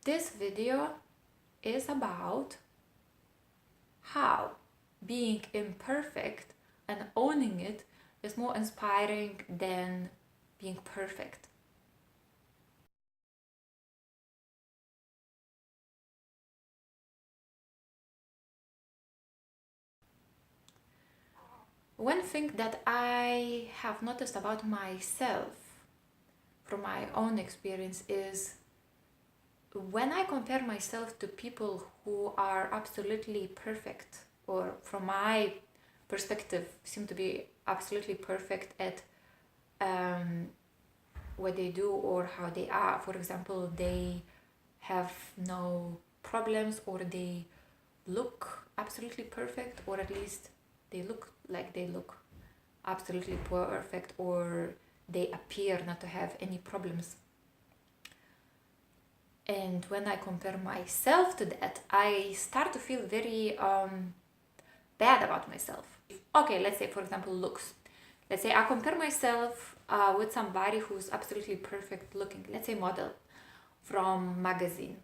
This video is about how being imperfect and owning it is more inspiring than being perfect. One thing that I have noticed about myself from my own experience is when I compare myself to people who are absolutely perfect, or from my perspective seem to be absolutely perfect at what they do or how they are. For example, they have no problems, or they look absolutely perfect, or at least they look like they look absolutely perfect, or they appear not to have any problems. And when I compare myself to that, I start to feel very bad about myself. Okay, let's say, for example, looks. Let's say I compare myself with somebody who's absolutely perfect looking, let's say model from magazine.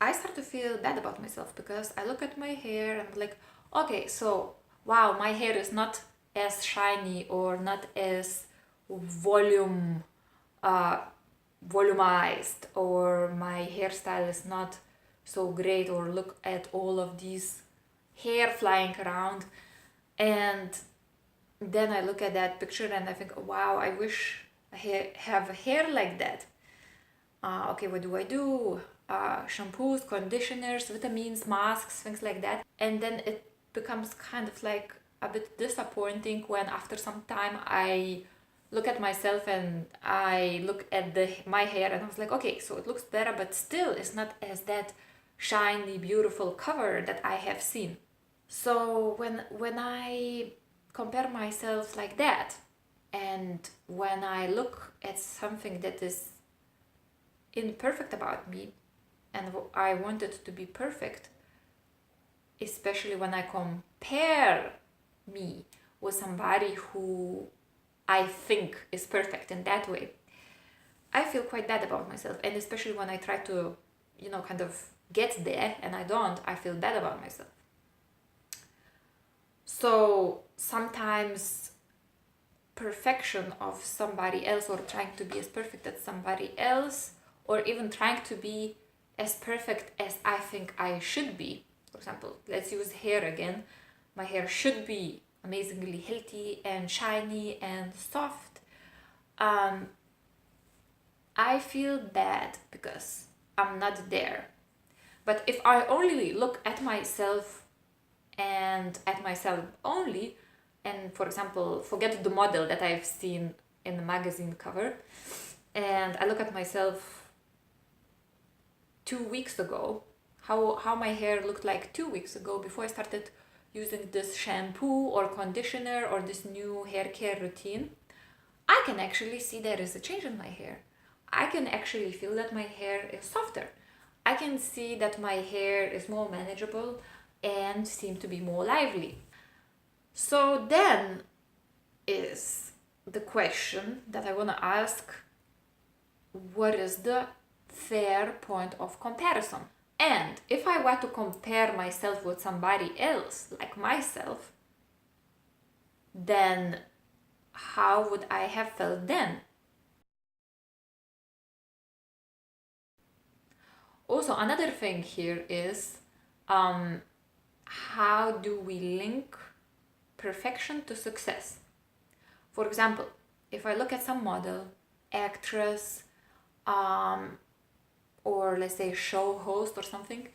I start to feel bad about myself because I look at my hair and I'm like, okay, so wow, my hair is not as shiny or not as uh, volumized, or my hairstyle is not so great, or look at all of these hair flying around. And then I look at that picture and I think, wow, I wish I have hair like that. Okay, what do I do? Shampoos, conditioners, vitamins, masks, things like that. And then it becomes kind of like a bit disappointing when after some time I look at myself and I look at my hair and I was like, okay, so it looks better, but still it's not as that shiny, beautiful cover that I have seen. So when I compare myself like that, and when I look at something that is imperfect about me and I want it to be perfect, especially when I compare me with somebody who I think is perfect in that way, I feel quite bad about myself. And especially when I try to, kind of get there and I don't, I feel bad about myself. So sometimes perfection of somebody else, or trying to be as perfect as somebody else, or even trying to be as perfect as I think I should be. For example, let's use hair again. My hair should be amazingly healthy and shiny and soft. I feel bad because I'm not there. But if I only look at myself and at myself only, and for example, forget the model that I've seen in the magazine cover, and I look at myself 2 weeks ago, how my hair looked like 2 weeks ago before I started using this shampoo or conditioner or this new hair care routine, I can actually see there is a change in my hair. I can actually feel that my hair is softer. I can see that my hair is more manageable and seem to be more lively. So then is the question that I want to ask: what is the fair point of comparison? And if I were to compare myself with somebody else like myself, then how would I have felt then? Also, another thing here is how do we link perfection to success? For example, if I look at some model, actress, or let's say show host or something,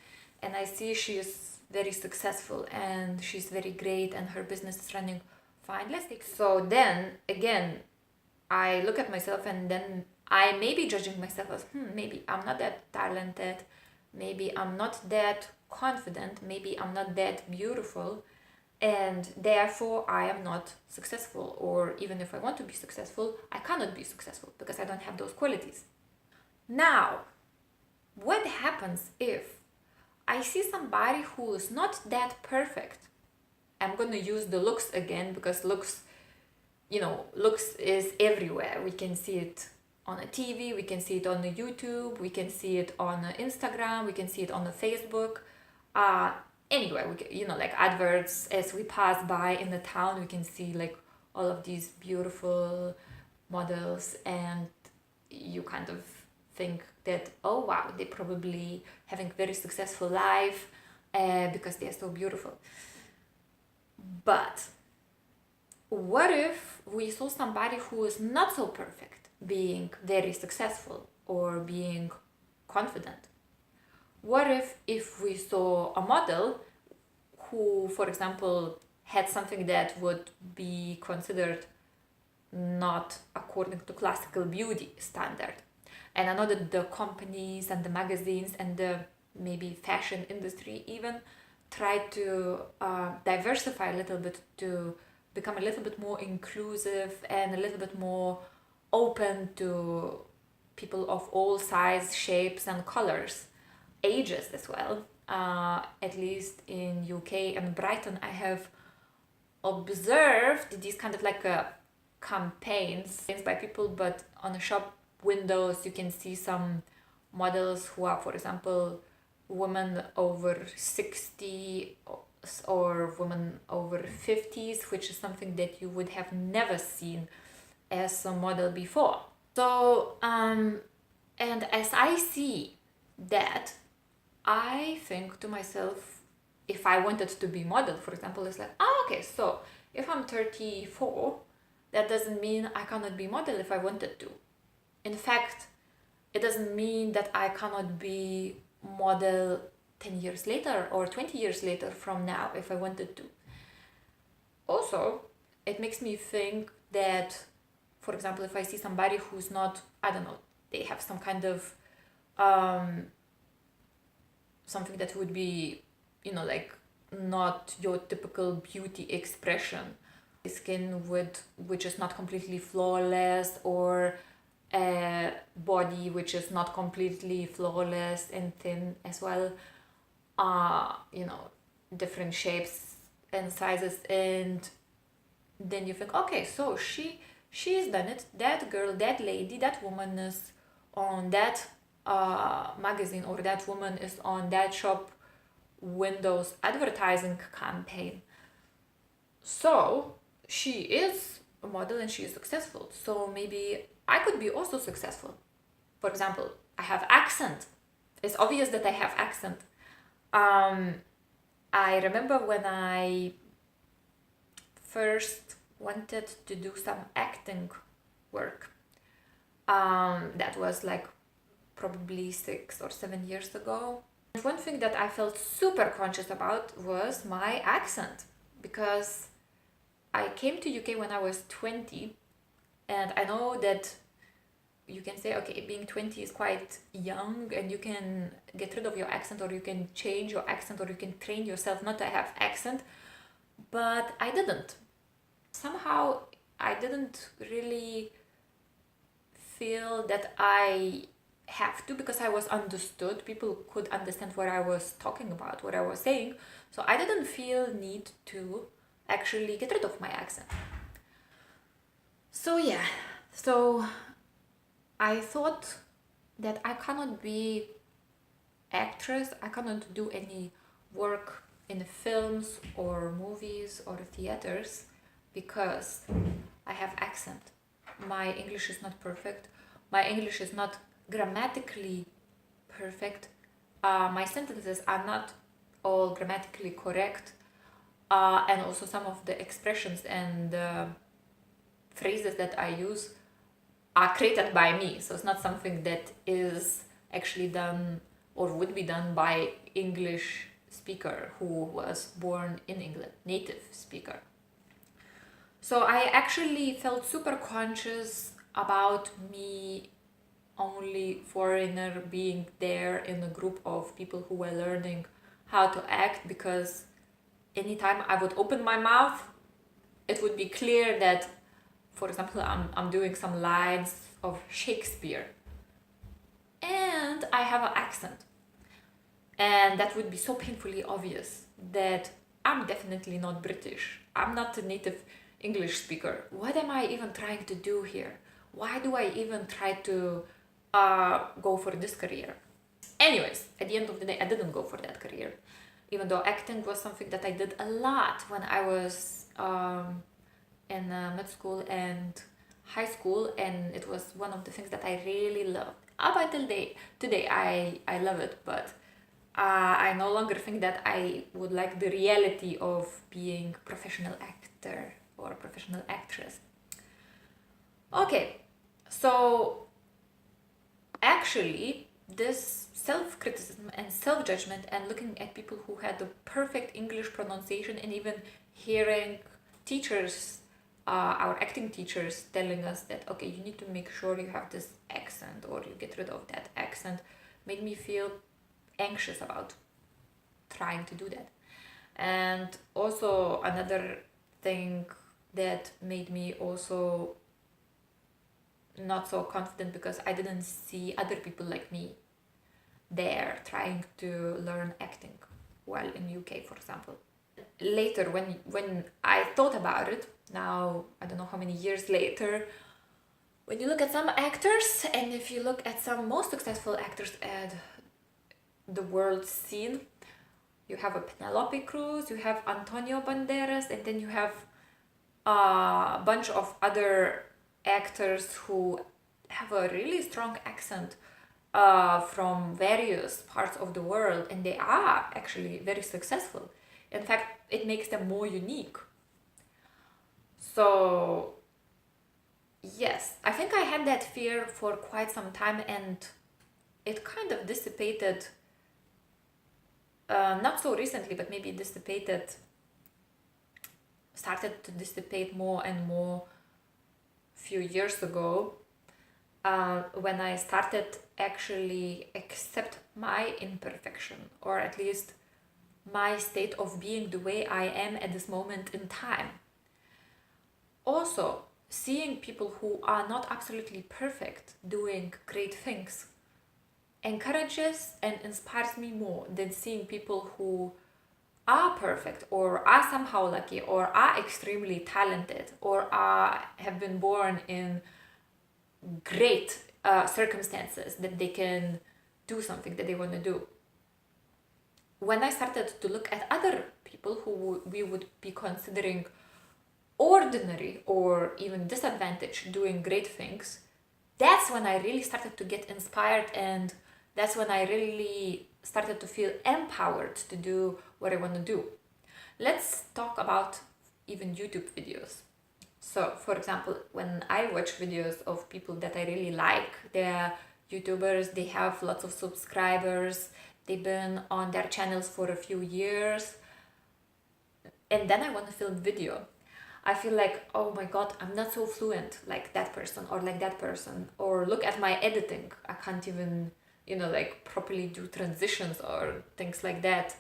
and I see she's very successful and she's very great and her business is running fine, let's take, so then again I look at myself and then I may be judging myself as maybe I'm not that talented, maybe I'm not that confident, maybe I'm not that beautiful, and therefore I am not successful. Or even if I want to be successful, I cannot be successful because I don't have those qualities. Now, what happens if I see somebody who is not that perfect? I'm gonna use the looks again because looks is everywhere. We can see it on a TV, we can see it on the YouTube, we can see it on Instagram, we can see it on the Facebook. Anyway, like adverts as we pass by in the town, we can see like all of these beautiful models, and you kind of think that, oh wow, they probably having very successful life because they're so beautiful. But what if we saw somebody who is not so perfect being very successful or being confident? What if we saw a model who, for example, had something that would be considered not according to classical beauty standard? And I know that the companies and the magazines and the maybe fashion industry even try to diversify a little bit to become a little bit more inclusive and a little bit more open to people of all sizes, shapes and colors, ages as well. At least in UK and Brighton, I have observed these kind of like campaigns by people, but on the shop windows you can see some models who are, for example, women over 60 or women over 50s, which is something that you would have never seen as a model before. So and as I see that, I think to myself, if I wanted to be model, for example, it's like, okay, so if I'm 34, that doesn't mean I cannot be model if I wanted to. In fact, it doesn't mean that I cannot be model 10 years later or 20 years later from now if I wanted to. Also, it makes me think that, for example, if I see somebody who's not, I don't know, they have some kind of something that would be, like not your typical beauty expression, skin which is not completely flawless, or a body which is not completely flawless and thin as well, different shapes and sizes, and then you think, okay, so she's done it, that girl, that lady, that woman is on that magazine, or that woman is on that shop windows advertising campaign, so she is a model and she is successful, so maybe I could be also successful. For example, I have accent. It's obvious that I have accent. I remember when I first wanted to do some acting work. That was like probably 6 or 7 years ago. And one thing that I felt super conscious about was my accent, because I came to UK when I was 20, and I know that you can say, okay, being 20 is quite young and you can get rid of your accent, or you can change your accent, or you can train yourself not to have accent, but I didn't. Somehow I didn't really feel that I have to, because I was understood. People could understand what I was talking about, what I was saying, so I didn't feel need to actually get rid of my accent. So yeah, so I thought that I cannot be actress, I cannot do any work in films or movies or theaters because I have accent. My English is not perfect. My English is not grammatically perfect. My sentences are not all grammatically correct. And also some of the expressions and phrases that I use are created by me. So it's not something that is actually done or would be done by English speaker who was born in England, native speaker. So I actually felt super conscious about me, only foreigner, being there in a group of people who were learning how to act, because anytime I would open my mouth, it would be clear that, for example, I'm doing some lines of Shakespeare and I have an accent, and that would be so painfully obvious that I'm definitely not British. I'm not a native English speaker. What am I even trying to do here? why do I even try to go for this career? Anyways, at the end of the day, I didn't go for that career, even though acting was something that I did a lot when I was in mid school and high school, and it was one of the things that I really loved. Up until today, I love it, but I no longer think that I would like the reality of being a professional actor or a professional actress. Okay, so actually, this self-criticism and self-judgment and looking at people who had the perfect English pronunciation, and even hearing teachers, our acting teachers telling us that, okay, you need to make sure you have this accent or you get rid of that accent, made me feel anxious about trying to do that. And also another thing that made me also not so confident, because I didn't see other people like me there trying to learn acting while in UK, for example. Later, when I thought about it, now I don't know how many years later, when you look at some actors, and if you look at some most successful actors at the world scene, you have a Penelope Cruz, you have Antonio Banderas, and then you have a bunch of other actors who have a really strong accent from various parts of the world, and they are actually very successful. In fact, it makes them more unique. So yes, I think I had that fear for quite some time, and it kind of dissipated, not so recently, but maybe started to dissipate more and more few years ago, when I started actually accept my imperfection, or at least my state of being the way I am at this moment in time. Also, seeing people who are not absolutely perfect doing great things encourages and inspires me more than seeing people who are perfect or are somehow lucky or are extremely talented or have been born in great circumstances that they can do something that they want to do. When I started to look at other people who we would be considering ordinary or even disadvantaged doing great things, that's when I really started to get inspired, and that's when I really started to feel empowered to do what I want to do. Let's talk about even YouTube videos. So, for example, when I watch videos of people that I really like, they're YouTubers, they have lots of subscribers, they've been on their channels for a few years, and then I want to film video. I feel like, oh my god, I'm not so fluent like that person or like that person, or look at my editing, I can't even, like properly do transitions or things like that.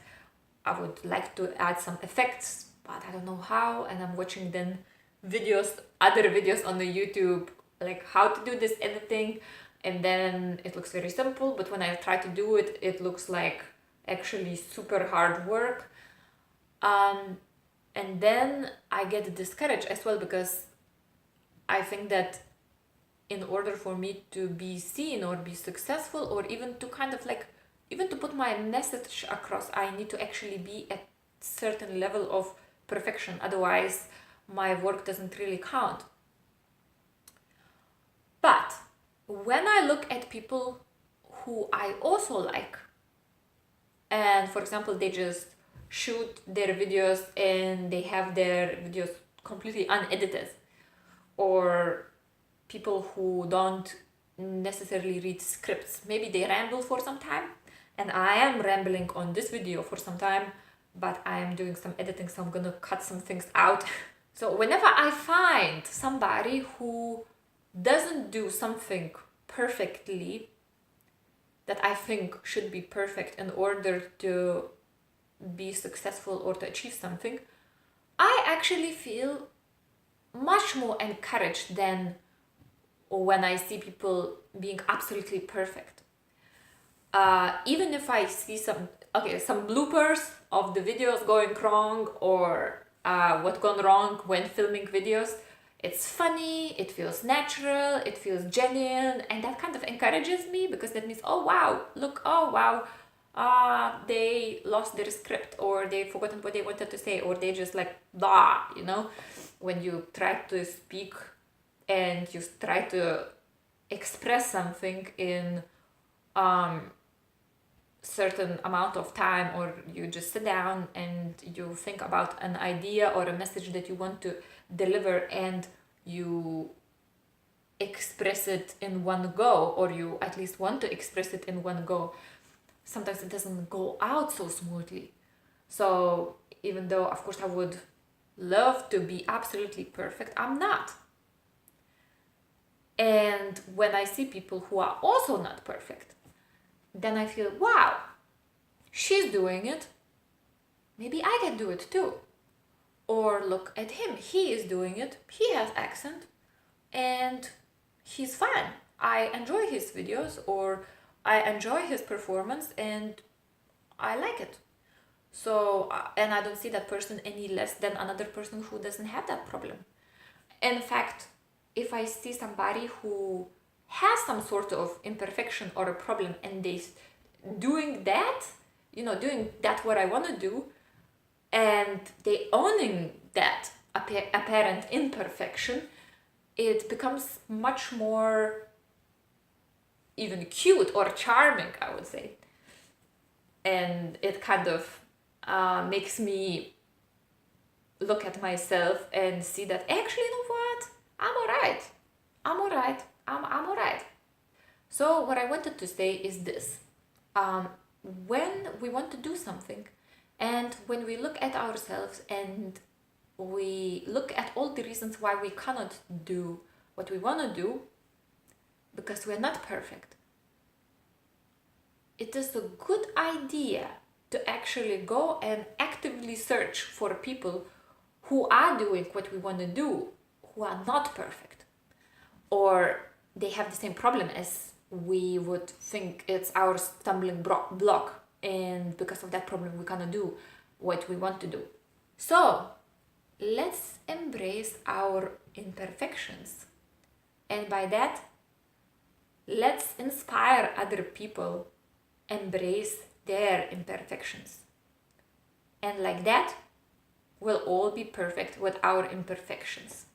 I would like to add some effects, but I don't know how, and I'm watching then other videos on the YouTube, like how to do this editing, and then it looks very simple, but when I try to do it, it looks like actually super hard work. And then I get discouraged as well, because I think that in order for me to be seen or be successful, or even to kind of like, even to put my message across, I need to actually be at certain level of perfection. Otherwise, my work doesn't really count. But when I look at people who I also like, and for example, they just shoot their videos and they have their videos completely unedited, or people who don't necessarily read scripts, maybe they ramble for some time, and I am rambling on this video for some time, but I am doing some editing, so I'm gonna cut some things out. So whenever I find somebody who doesn't do something perfectly that I think should be perfect in order to be successful or to achieve something, I actually feel much more encouraged than when I see people being absolutely perfect. Even if I see some bloopers of the videos going wrong, or what gone wrong when filming videos, It's funny, it feels natural, it feels genuine, and that kind of encourages me because that means, oh wow, look, oh wow, they lost their script, or they forgotten what they wanted to say, or they just like blah, you know, when you try to speak and you try to express something in certain amount of time, or you just sit down and you think about an idea or a message that you want to deliver, and you express it in one go, or you at least want to express it in one go, sometimes it doesn't go out so smoothly. So even though of course I would love to be absolutely perfect, I'm not. And when I see people who are also not perfect, then I feel, wow, she's doing it, maybe I can do it too. Or look at him, he is doing it, he has accent, and he's fine. I enjoy his videos, or I enjoy his performance, and I like it. So, and I don't see that person any less than another person who doesn't have that problem. In fact, if I see somebody who has some sort of imperfection or a problem, and they doing that, doing that what I want to do, and they owning that apparent imperfection, it becomes much more even cute or charming, I would say. And it kind of makes me look at myself and see that actually, you know what? I'm alright. I'm alright. So what I wanted to say is this. When we want to do something, and when we look at ourselves and we look at all the reasons why we cannot do what we want to do, because we're not perfect, it is a good idea to actually go and actively search for people who are doing what we want to do, who are not perfect, or they have the same problem as we would think it's our stumbling block, and because of that problem we cannot do what we want to do. So let's embrace our imperfections, and by that, let's inspire other people embrace their imperfections, and like that we'll all be perfect with our imperfections.